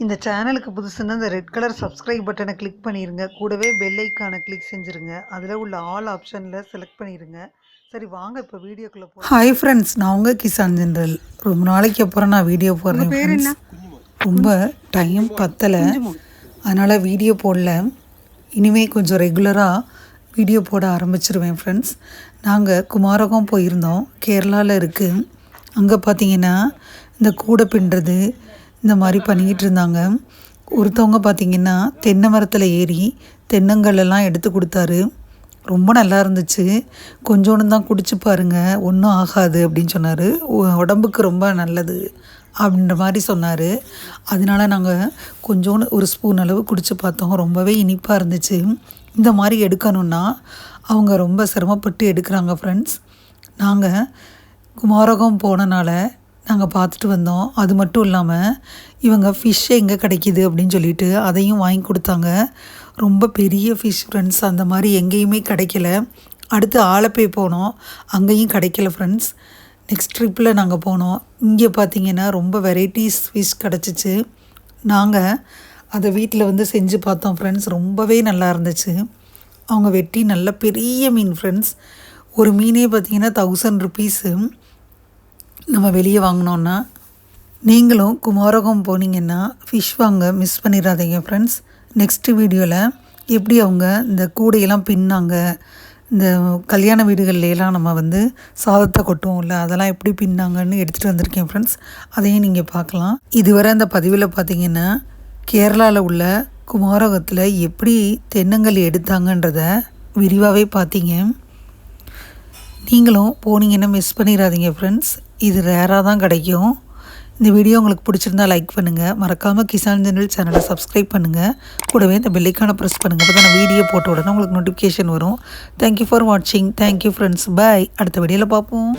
இந்த சேனலுக்கு புதுசுன்னா இந்த ரெட் கலர் சப்ஸ்கிரைப் பட்டனை கிளிக் பண்ணிடுங்க. கூடவே பெல் ஐக்கானை கிளிக் செஞ்சுருங்க. அதில் உள்ள ஆல் ஆப்ஷனில் செலக்ட் பண்ணிடுங்க. சரி வாங்க இப்போ வீடியோக்குள்ளே போகலாம். ஹாய் ஃப்ரெண்ட்ஸ், நான் உங்கள் கிசான் ஜென்ரல். ரொம்ப நாளைக்கு அப்புறம் நான் வீடியோ போடுறேன் ஃப்ரெண்ட்ஸ். ரொம்ப டைம் பத்தலை, அதனால் வீடியோ போடல. இனிமேல் கொஞ்சம் ரெகுலராக வீடியோ போட ஆரம்பிச்சிருவேன் ஃப்ரெண்ட்ஸ். நாங்கள் குமாரகம் போயிருந்தோம், கேரளாவில் இருக்குது. அங்கே பார்த்தீங்கன்னா இந்த கூடை பின்னுறது இந்த மாதிரி பண்ணிக்கிட்டு இருந்தாங்க. ஒருத்தவங்க பார்த்திங்கன்னா தென்னை மரத்தில் ஏறி தென்னங்கல்லெல்லாம் எடுத்து கொடுத்தாரு. ரொம்ப நல்லா இருந்துச்சு. கொஞ்சோண்டு தான் குடிச்சு பாருங்கள், ஒன்றும் ஆகாது அப்படின்னு சொன்னார். உடம்புக்கு ரொம்ப நல்லது அப்படின்ற மாதிரி சொன்னார். அதனால நாங்கள் கொஞ்சோண்டு ஒரு ஸ்பூன் அளவு குடிச்சு பார்த்தோம். ரொம்பவே இனிப்பாக இருந்துச்சு. இந்த மாதிரி எடுக்கணுன்னா அவங்க ரொம்ப சிரமப்பட்டு எடுக்கிறாங்க ஃப்ரெண்ட்ஸ். நாங்கள் குமாரகம் போனனால நாங்கள் பார்த்துட்டு வந்தோம். அது மட்டும் இல்லாமல் இவங்க ஃபிஷ் எங்கே கிடைக்கிது அப்படின்னு சொல்லிட்டு அதையும் வாங்கி கொடுத்தாங்க. ரொம்ப பெரிய ஃபிஷ் ஃப்ரெண்ட்ஸ், அந்த மாதிரி எங்கேயுமே கிடைக்கல. அடுத்து ஆலப்பை போனோம், அங்கேயும் கிடைக்கல ஃப்ரெண்ட்ஸ். நெக்ஸ்ட் ட்ரிப்பில் நாங்கள் போனோம். இங்கே பார்த்திங்கன்னா ரொம்ப வெரைட்டிஸ் ஃபிஷ் கிடச்சிச்சு. நாங்கள் அதை வீட்டில் செஞ்சு பார்த்தோம் ஃப்ரெண்ட்ஸ். ரொம்பவே நல்லா இருந்துச்சு. அவங்க வெட்டி நல்ல பெரிய மீன் ஃப்ரெண்ட்ஸ். ஒரு மீனே பார்த்திங்கன்னா 1000 ருபீஸு. நம்ம வெளியே வாங்கினோன்னா நீங்களும் குமாரகம் போனீங்கன்னா ஃபிஷ் வாங்க மிஸ் பண்ணிடாதீங்க ஃப்ரெண்ட்ஸ். நெக்ஸ்ட்டு வீடியோவில் எப்படி அவங்க இந்த கூடையெல்லாம் பின்னாங்க, இந்த கல்யாண வீடுகள்லாம் நம்ம சாதத்தை கொட்டுவோம் இல்லை, அதெல்லாம் எப்படி பின்னாங்கன்னு எடுத்துகிட்டு வந்திருக்கேன் ஃப்ரெண்ட்ஸ். அதையும் நீங்கள் பார்க்கலாம். இதுவரை அந்த பதிவில் பார்த்தீங்கன்னா கேரளாவில் உள்ள குமாரகத்தில் எப்படி தென்னங்கல் எடுத்தாங்கன்றத விரிவாகவே பார்த்தீங்க. நீங்களும் போனீங்கன்னா மிஸ் பண்ணிடாதீங்க ஃப்ரெண்ட்ஸ். இது ரேராக தான் கிடைக்கும். இந்த வீடியோ உங்களுக்கு பிடிச்சிருந்தா லைக் பண்ணுங்கள். மறக்காமல் கிசான் ஜென்ரல் சேனலை சப்ஸ்கிரைப் பண்ணுங்கள். கூடவே இந்த பெல்லைக்கான ப்ரெஸ் பண்ணுங்கள். அப்போ தான் நான் வீடியோ போட்ட உடனே உங்களுக்கு நோட்டிஃபிகேஷன் வரும். தேங்க்யூ ஃபார் வாட்சிங். Thank you friends. பாய். அடுத்த வீடியோவில் பார்ப்போம்.